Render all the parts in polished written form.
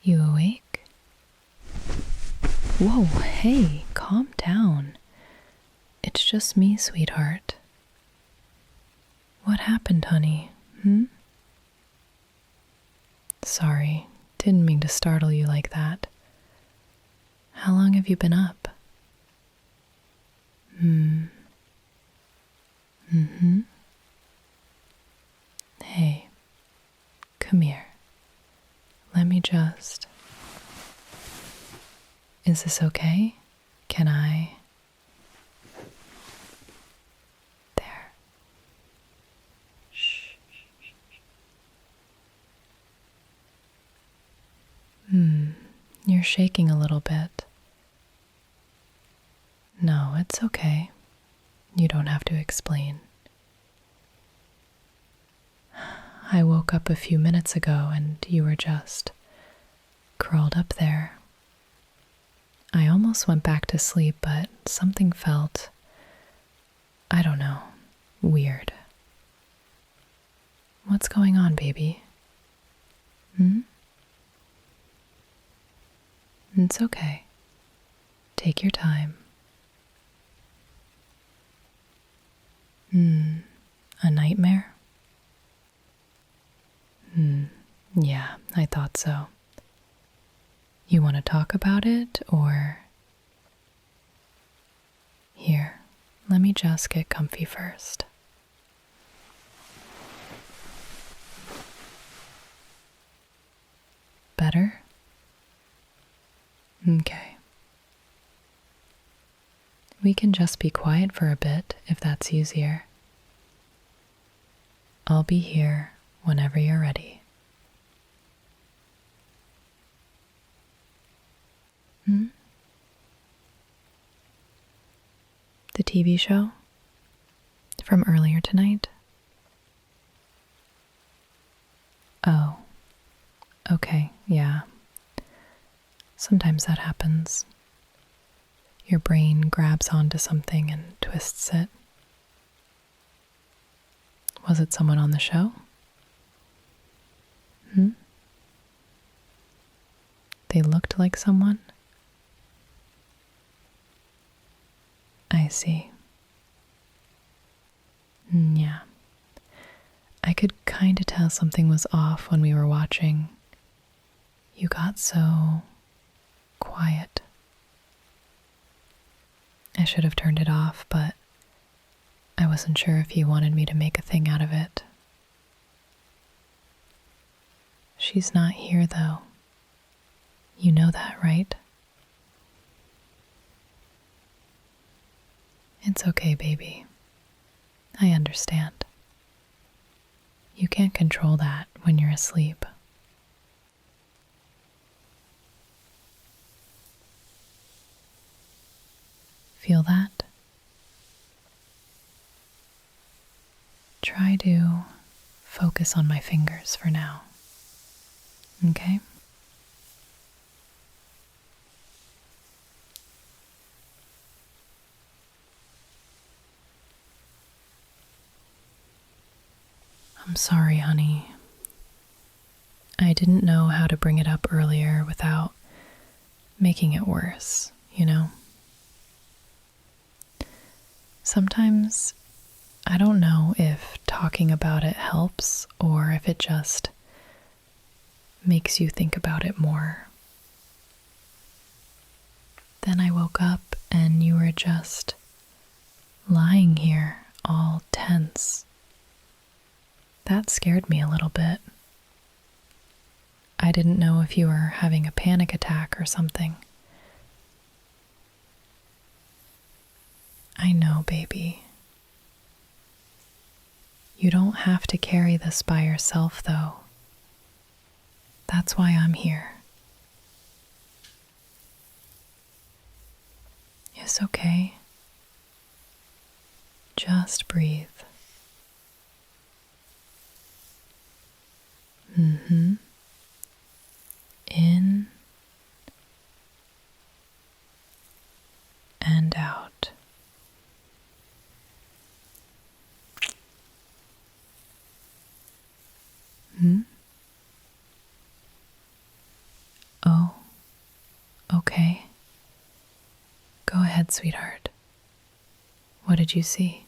You awake? Whoa, hey, calm down. It's just me, sweetheart. What happened, honey? Sorry, didn't mean to startle you like that. How long have you been up? Hey, come here. Let me just... Is this okay? Can I... There. Shh. You're shaking a little bit. No, it's okay. You don't have to explain. I woke up a few minutes ago and you were just curled up there. I almost went back to sleep, but something felt, I don't know, weird. What's going on, baby? It's okay. Take your time. A nightmare? Yeah, I thought so. You want to talk about it, or... Here, let me just get comfy first. Better? Okay. We can just be quiet for a bit if that's easier. I'll be here whenever you're ready. The TV show? From earlier tonight? Oh. Okay, yeah. Sometimes that happens. Your brain grabs onto something and twists it. Was it someone on the show? They looked like someone? I see. Yeah. I could kind of tell something was off when we were watching. You got so quiet. I should have turned it off, but I wasn't sure if you wanted me to make a thing out of it. She's not here, though. You know that, right? It's okay, baby. I understand. You can't control that when you're asleep. Feel that? Try to focus on my fingers for now. Okay? I'm sorry, honey. I didn't know how to bring it up earlier without making it worse, you know? Sometimes I don't know if talking about it helps or if it just makes you think about it more. Then I woke up and you were just lying here all tense. That scared me a little bit. I didn't know if you were having a panic attack or something. I know, baby. You don't have to carry this by yourself, though. That's why I'm here. It's okay. Just breathe. In and out. Okay. Go ahead, sweetheart. What did you see?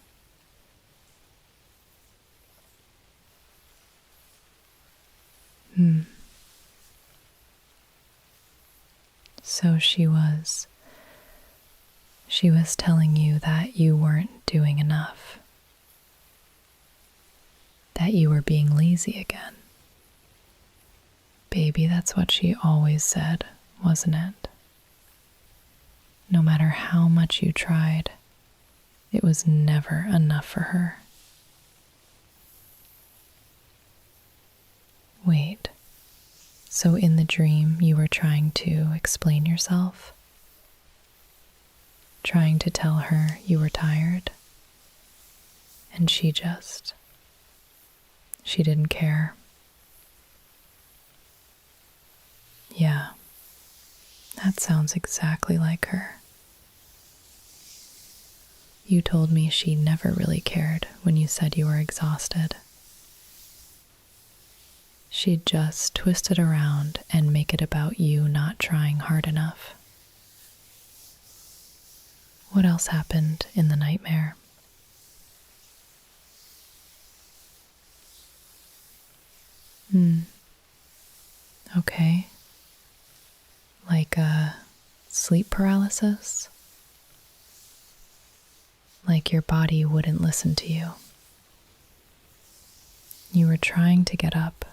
So she was telling you that you weren't doing enough, that you were being lazy again. Baby, that's what she always said, wasn't it? No matter how much you tried, it was never enough for her. Wait, so in the dream you were trying to explain yourself? Trying to tell her you were tired? And she didn't care. Yeah, that sounds exactly like her. You told me she never really cared when you said you were exhausted. She'd just twist it around and make it about you not trying hard enough. What else happened in the nightmare? Okay. Like a sleep paralysis? Like your body wouldn't listen to you. You were trying to get up,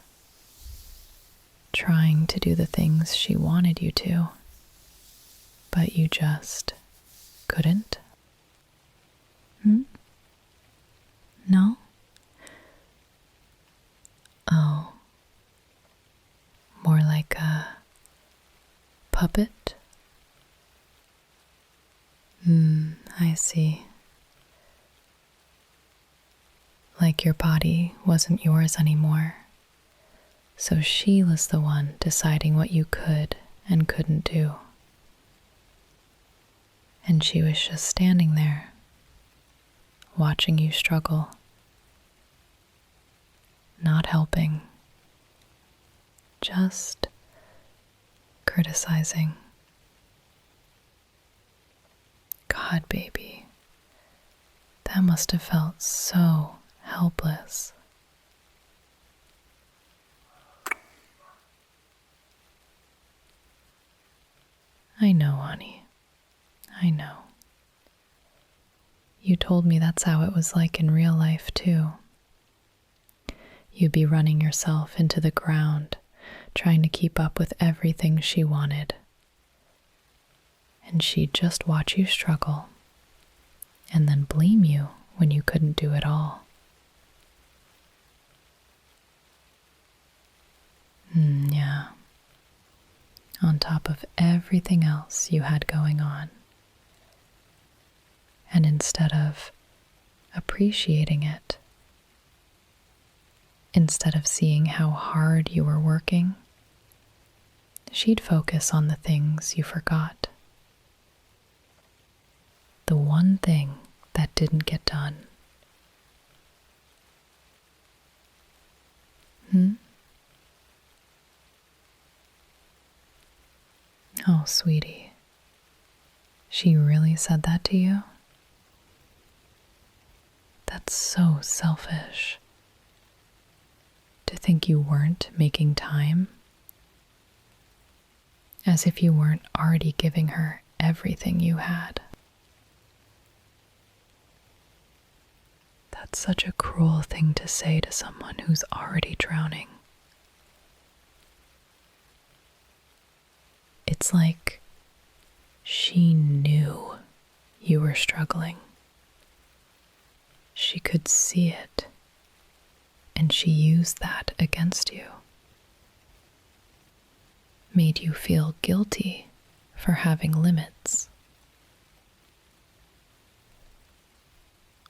trying to do the things she wanted you to, but you just couldn't? No? Oh, more like a puppet? I see. Like your body wasn't yours anymore, so she was the one deciding what you could and couldn't do. And she was just standing there, watching you struggle, not helping, just criticizing. God, baby, that must have felt so helpless. I know, honey. I know. You told me that's how it was like in real life, too. You'd be running yourself into the ground, trying to keep up with everything she wanted. And she'd just watch you struggle, and then blame you when you couldn't do it all. Yeah. On top of everything else you had going on. And instead of appreciating it, instead of seeing how hard you were working, she'd focus on the things you forgot. The one thing that didn't get done. Oh, sweetie. She really said that to you? That's so selfish. To think you weren't making time. As if you weren't already giving her everything you had. That's such a cruel thing to say to someone who's already drowning. It's like she knew you were struggling. She could see it, and she used that against you. Made you feel guilty for having limits.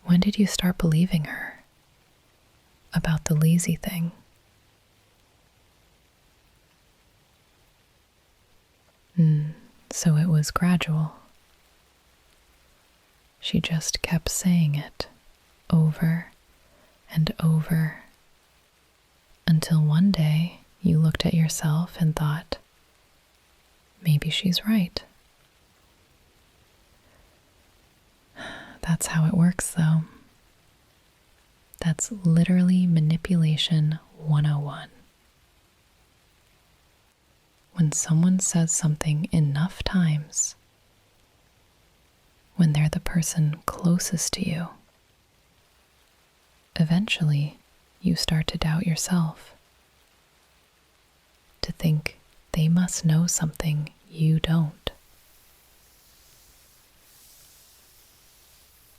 When did you start believing her about the lazy thing? So it was gradual. She just kept saying it over and over until one day you looked at yourself and thought, maybe maybe she's right. That's how it works, though. That's literally manipulation 101. When someone says something enough times, when they're the person closest to you, eventually you start to doubt yourself, to think they must know something you don't.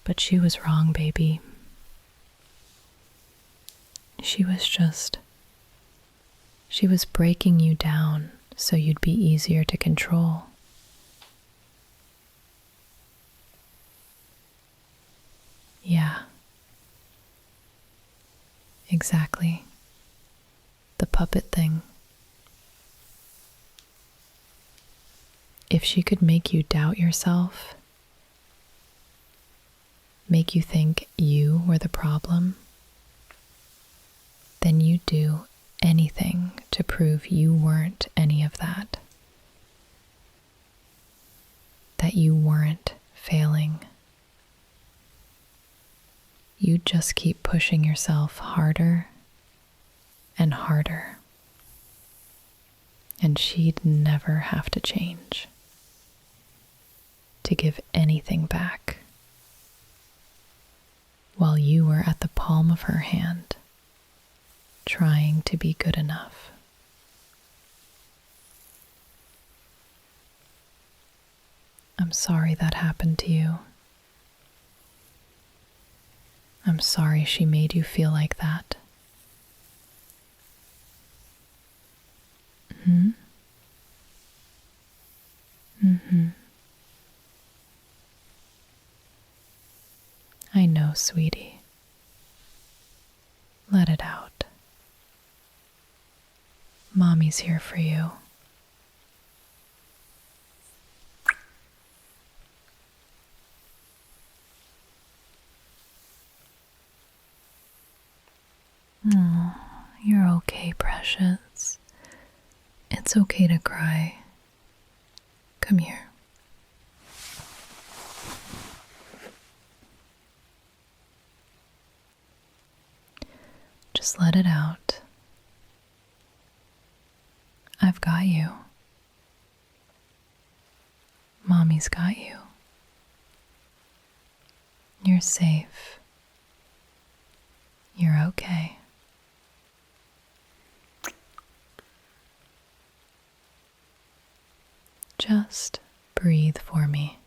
But she was wrong, baby. She was breaking you down so you'd be easier to control. Yeah. Exactly. The puppet thing. If she could make you doubt yourself, make you think you were the problem, then you'd do anything to prove you weren't any of that. That you weren't failing. You'd just keep pushing yourself harder and harder. And she'd never have to change, to give anything back, while you were at the palm of her hand, trying to be good enough. I'm sorry that happened to you. I'm sorry she made you feel like that. I know, sweetie. Let it out. Mommy's here for you. Oh, you're okay, precious. It's okay to cry. Come here. Just let it out. I've got you. Mommy's got you. You're safe. You're okay. Just breathe for me.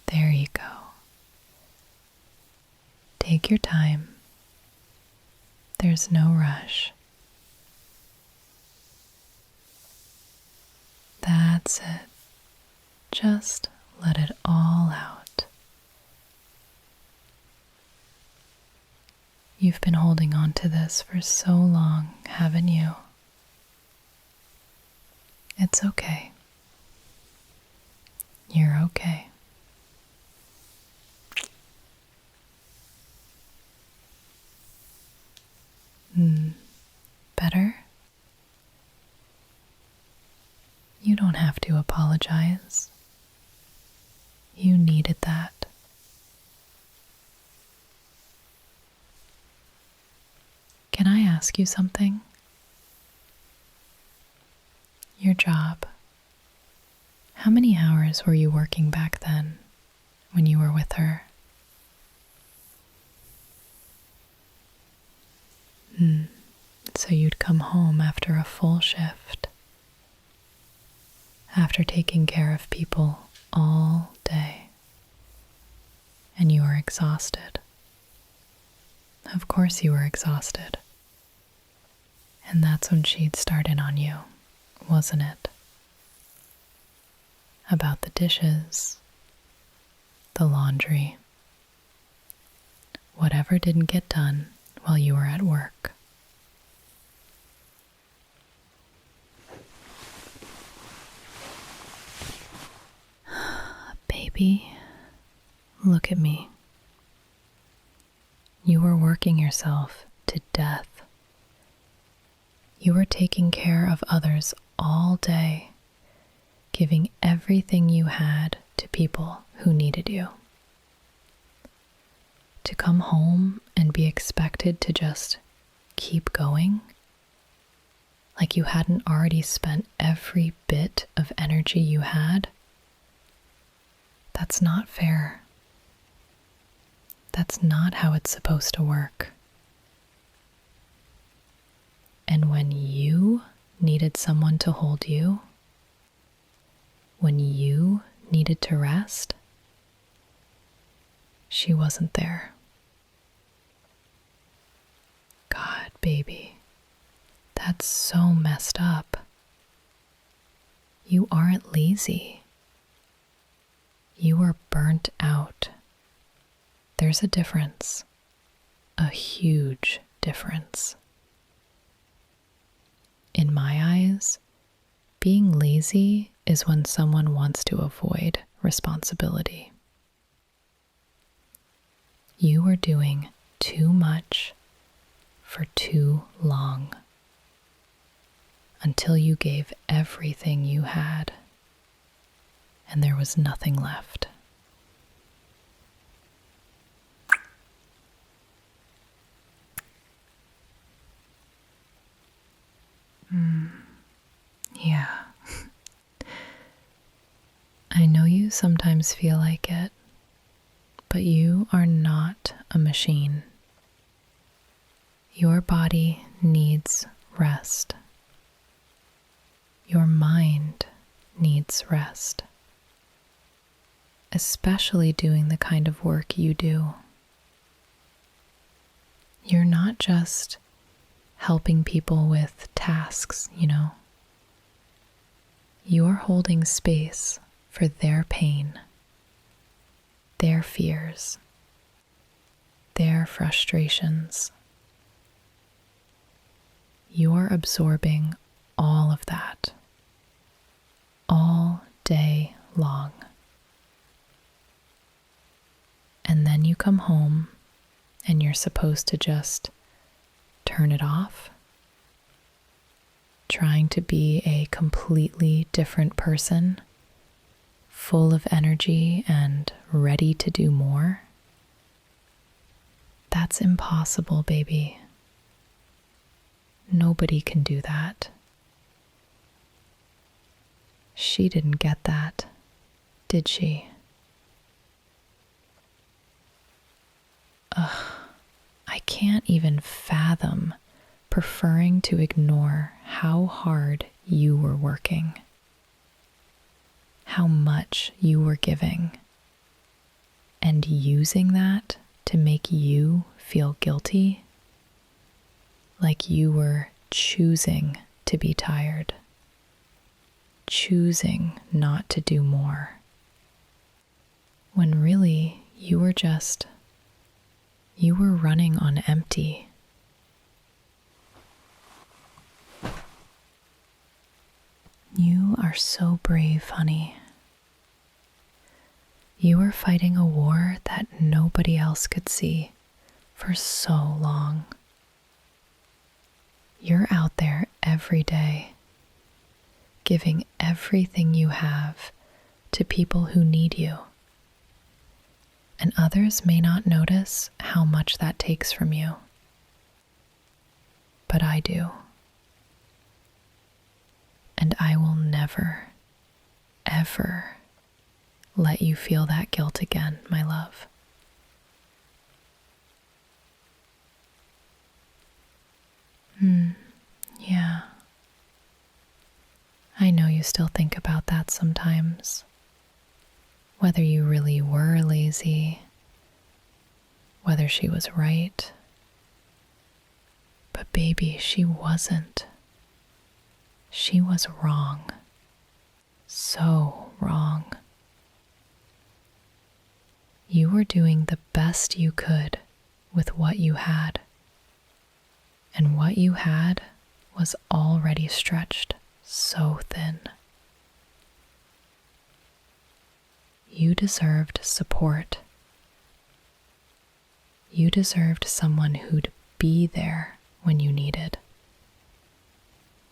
There you go. Take your time. There's no rush. That's it. Just let it all out. You've been holding on to this for so long, haven't you? It's okay. You're okay. Better? You don't have to apologize. You needed that. Can I ask you something? Your job. How many hours were you working back then when you were with her? So you'd come home after a full shift, after taking care of people all day, and you were exhausted. Of course you were exhausted. And that's when she'd start in on you, wasn't it? About the dishes, the laundry, whatever didn't get done while you were at work. Baby, look at me. You were working yourself to death. You were taking care of others all day, giving everything you had to people who needed you. To come home and be expected to just keep going, like you hadn't already spent every bit of energy you had, that's not fair. That's not how it's supposed to work. And when you needed someone to hold you, when you needed to rest, she wasn't there. God, baby, that's so messed up. You aren't lazy. You were burnt out. There's a difference, a huge difference. In my eyes, being lazy is when someone wants to avoid responsibility. You were doing too much for too long until you gave everything you had and there was nothing left. Yeah. I know you sometimes feel like it, but you are not a machine. Your body needs rest. Your mind needs rest, especially doing the kind of work you do. You're not just helping people with tasks, You're holding space for their pain, their fears, their frustrations. You're absorbing all of that, all day long. And then you come home and you're supposed to just turn it off, trying to be a completely different person, full of energy and ready to do more. That's impossible, baby. Nobody can do that. She didn't get that, did she? I can't even fathom preferring to ignore how hard you were working, how much you were giving, and using that to make you feel guilty, like you were choosing to be tired, choosing not to do more, when really you were running on empty. You are so brave, honey. You were fighting a war that nobody else could see for so long. You're out there every day, giving everything you have to people who need you. And others may not notice how much that takes from you. But I do. And I will never, ever let you feel that guilt again, my love. Yeah. I know you still think about that sometimes. Whether you really were lazy, whether she was right. But baby, she wasn't. She was wrong. So wrong. You were doing the best you could with what you had. And what you had was already stretched so thin. You deserved support. You deserved someone who'd be there when you needed,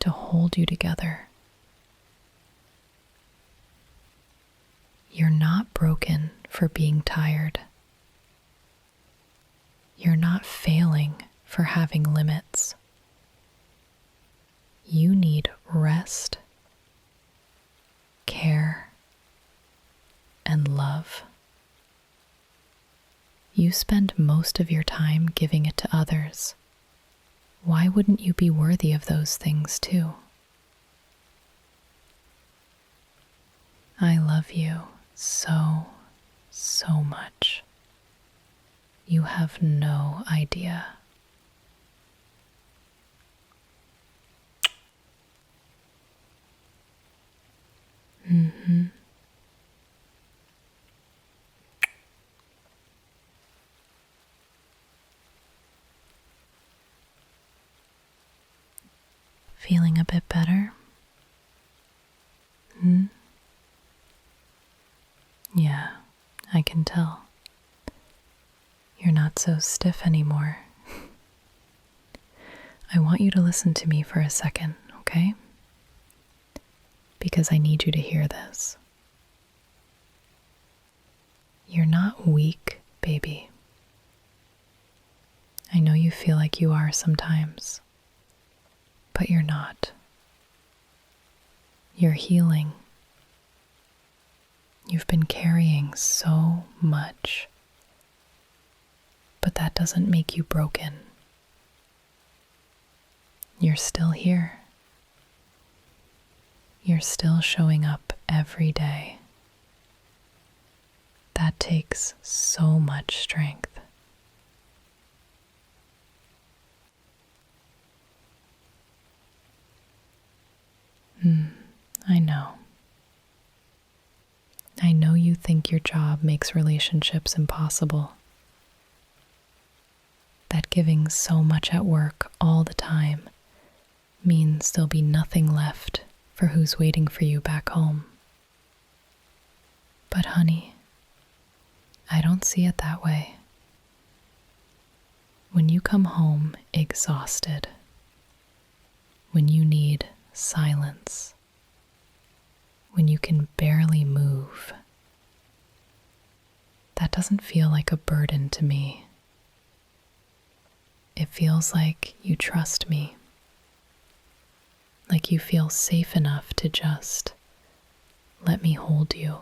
to hold you together. You're not broken for being tired. You're not failing for having limits. You need rest, care, and love. You spend most of your time giving it to others. Why wouldn't you be worthy of those things too? I love you so, so much. You have no idea. Feeling a bit better? Yeah, I can tell. You're not so stiff anymore. I want you to listen to me for a second, okay? Because I need you to hear this. You're not weak, baby. I know you feel like you are sometimes, but you're not. You're healing. You've been carrying so much, but that doesn't make you broken. You're still here. You're still showing up every day. That takes so much strength. I know. I know you think your job makes relationships impossible. That giving so much at work all the time means there'll be nothing left for who's waiting for you back home. But honey, I don't see it that way. When you come home exhausted, when you need silence, when you can barely move, that doesn't feel like a burden to me. It feels like you trust me, like you feel safe enough to just let me hold you.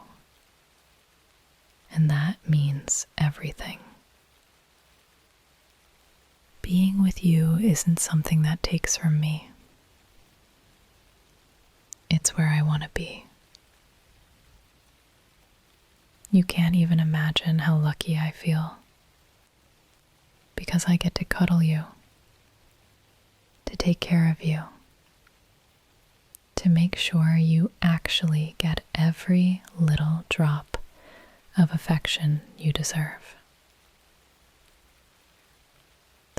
And that means everything. Being with you isn't something that takes from me. It's where I want to be. You can't even imagine how lucky I feel, because I get to cuddle you, to take care of you, to make sure you actually get every little drop of affection you deserve.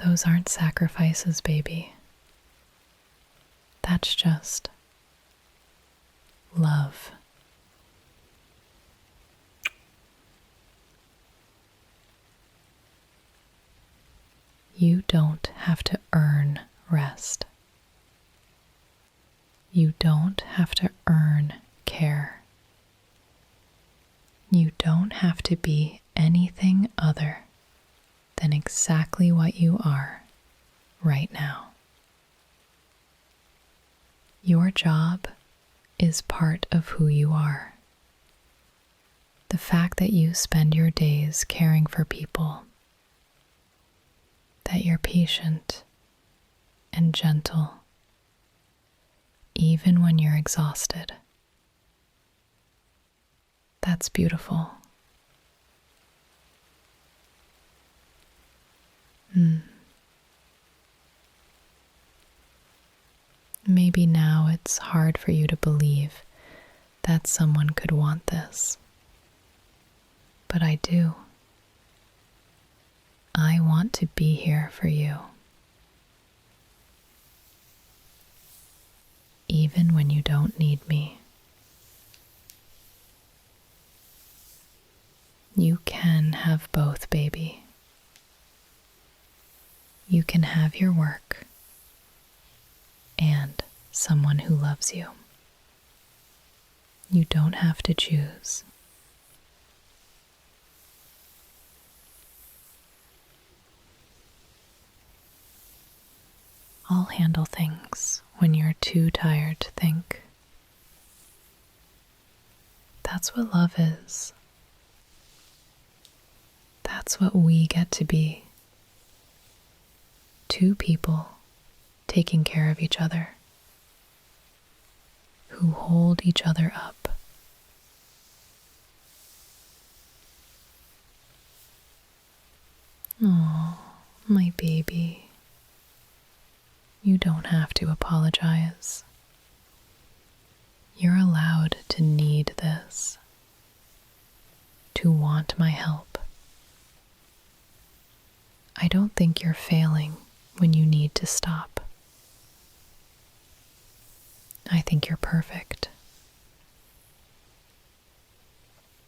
Those aren't sacrifices, baby. That's just love. You don't have to earn rest. You don't have to earn care. You don't have to be anything other than exactly what you are right now. Your job is part of who you are. The fact that you spend your days caring for people, that you're patient and gentle, even when you're exhausted. That's beautiful. Maybe now it's hard for you to believe that someone could want this, but I do. I want to be here for you, even when you don't need me. You can have both, baby. You can have your work and someone who loves you. You don't have to choose. I'll handle things when you're too tired to think. That's what love is. That's what we get to be. Two people taking care of each other, who hold each other up. Oh, my baby. You don't have to apologize. You're allowed to need this, to want my help. I don't think you're failing when you need to stop. I think you're perfect.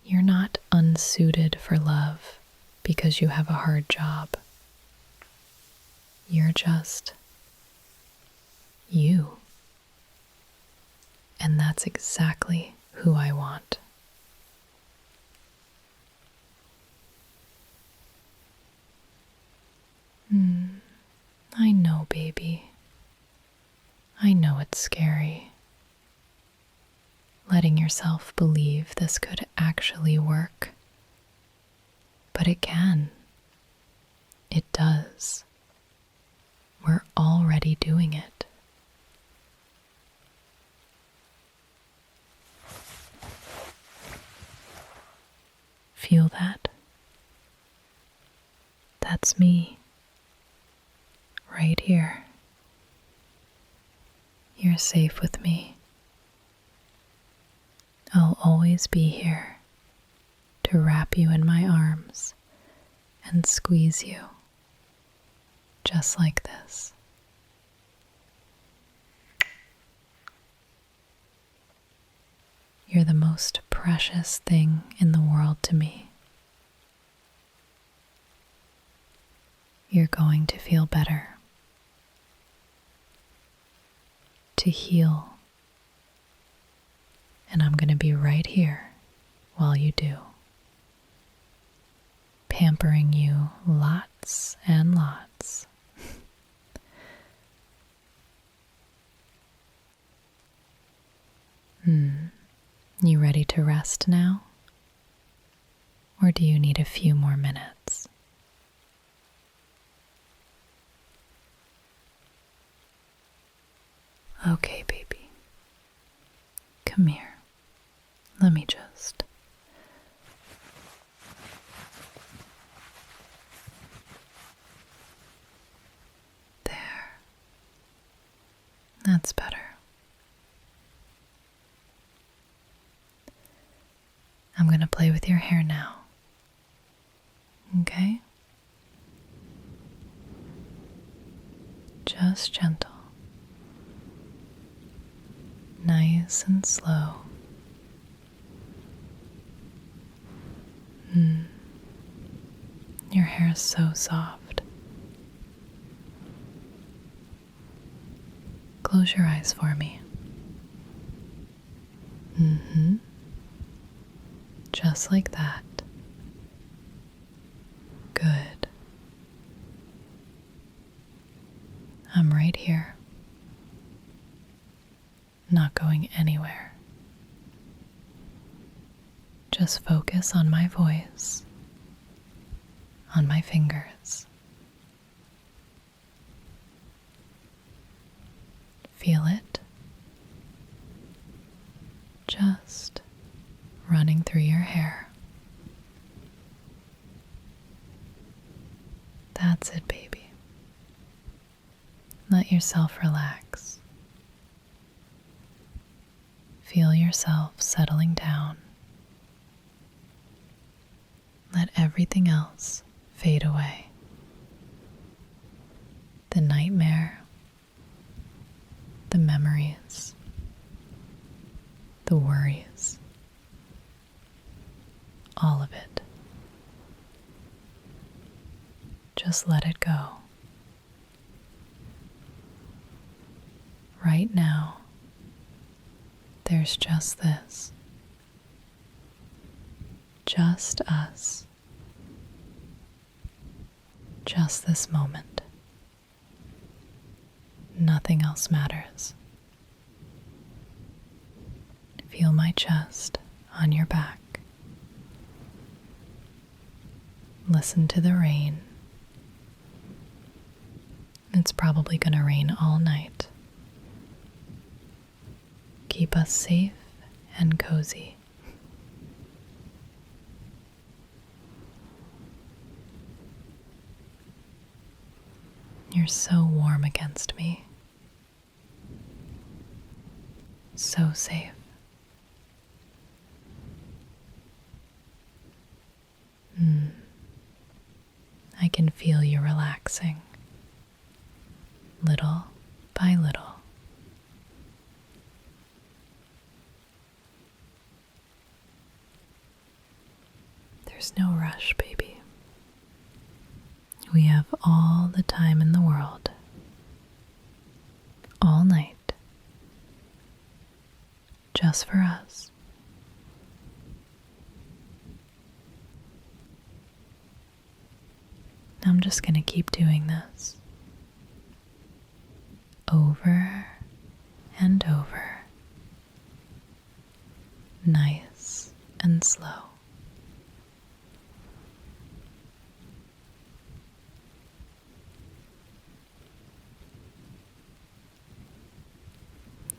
You're not unsuited for love because you have a hard job. You're just you. And that's exactly who I want. I know, baby. I know it's scary. Letting yourself believe this could actually work. But it can. It does. We're already doing it. Feel that? That's me. Right here. You're safe with me. I'll always be here to wrap you in my arms and squeeze you, just like this. You're the most precious thing in the world to me. You're going to feel better, to heal, and I'm going to be right here while you do, pampering you lots and lots. You ready to rest now? Or do you need a few more minutes? Okay, baby. Come here. Let me just. There. That's better. I'm going to play with your hair now. Okay? Just gentle. Nice and slow. Your hair is so soft. Close your eyes for me. Just like that. Good. I'm right here. Not going anywhere. Just focus on my voice, on my fingers. Feel it? Just running through your hair. That's it, baby. Let yourself relax. Feel yourself settling down. Let everything else fade away. The nightmare, the memories, the worries, all of it. Just let it go. right now, there's just this. Just us. Just this moment. Nothing else matters. Feel my chest on your back. Listen to the rain. It's probably going to rain all night. Keep us safe and cozy. You're so warm against me. So safe. I can feel you relaxing, little by little. There's no rush, baby. We have all the time in the world, all night, just for us. I'm just going to keep doing this over and over, nice and slow.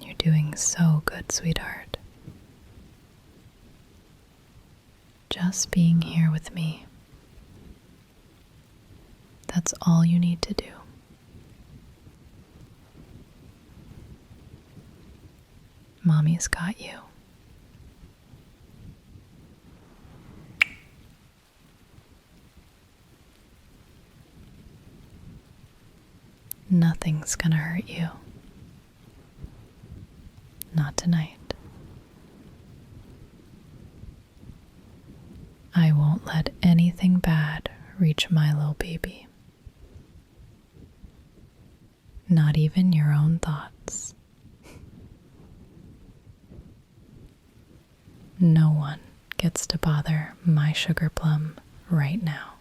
You're doing so good, sweetheart. Just being here with me. That's all you need to do. Mommy's got you. Nothing's gonna hurt you. Not tonight. I won't let anything bad reach my little baby. Not even your own thoughts. No one gets to bother my sugar plum right now.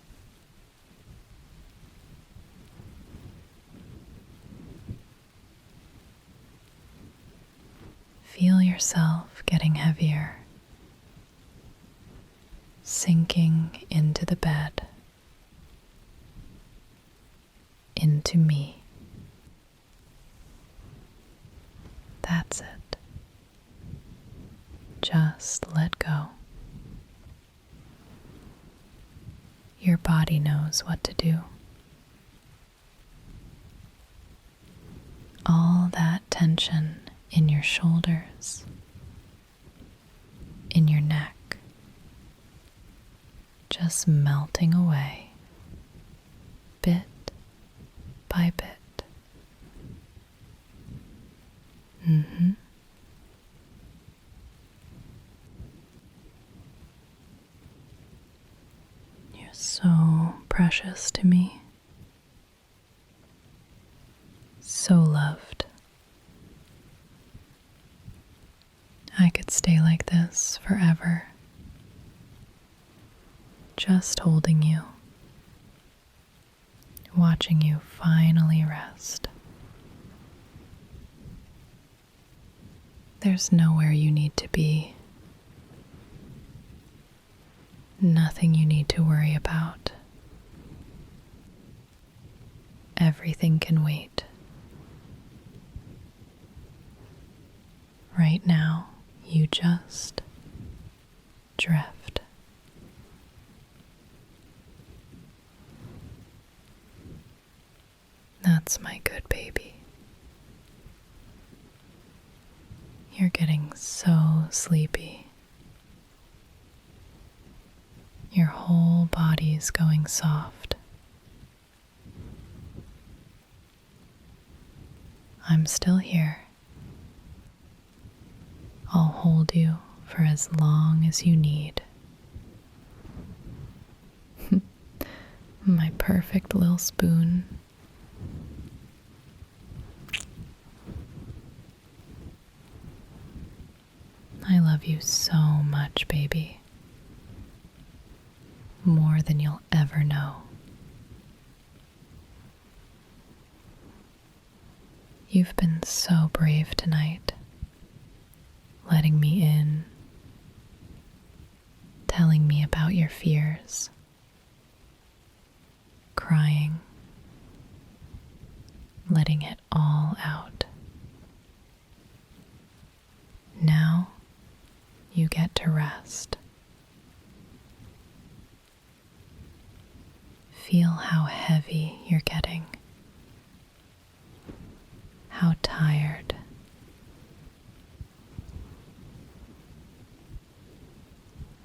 Feel yourself getting heavier, sinking into the bed, into me. That's it. Just let go. Your body knows what to do. All that tension in your shoulders, in your neck, just melting away, bit by bit. You're so precious to me. So loved. I could stay like this forever. Just holding you. Watching you finally rest. There's nowhere you need to be. Nothing you need to worry about. Everything can wait. Right now, you just drift. That's my good baby. You're getting so sleepy. Your whole body's going soft. I'm still here. I'll hold you for as long as you need. My perfect little spoon. love you so much, baby. More than you'll ever know. You've been so brave tonight, letting me in, telling me about your fears, crying, letting it all out. Now you get to rest. Feel how heavy you're getting, how tired.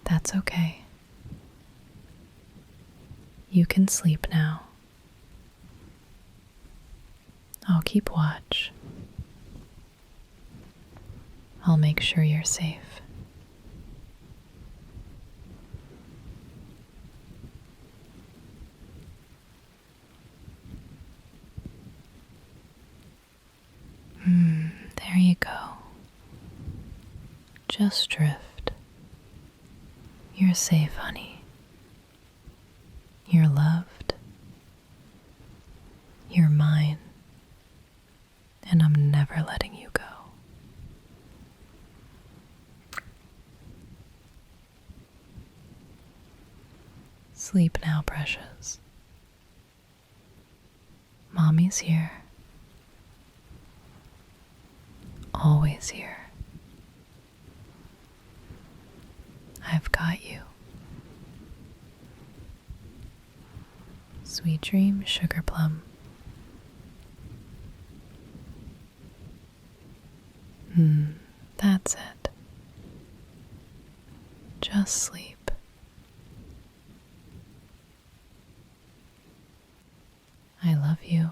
That's okay. You can sleep now. I'll keep watch. I'll make sure you're safe. There you go. Just drift. You're safe, honey. You're loved. You're mine. And I'm never letting you go. Sleep now, precious. Mommy's here. Always here. I've got you. Sweet dream, sugar plum. That's it. Just sleep. I love you.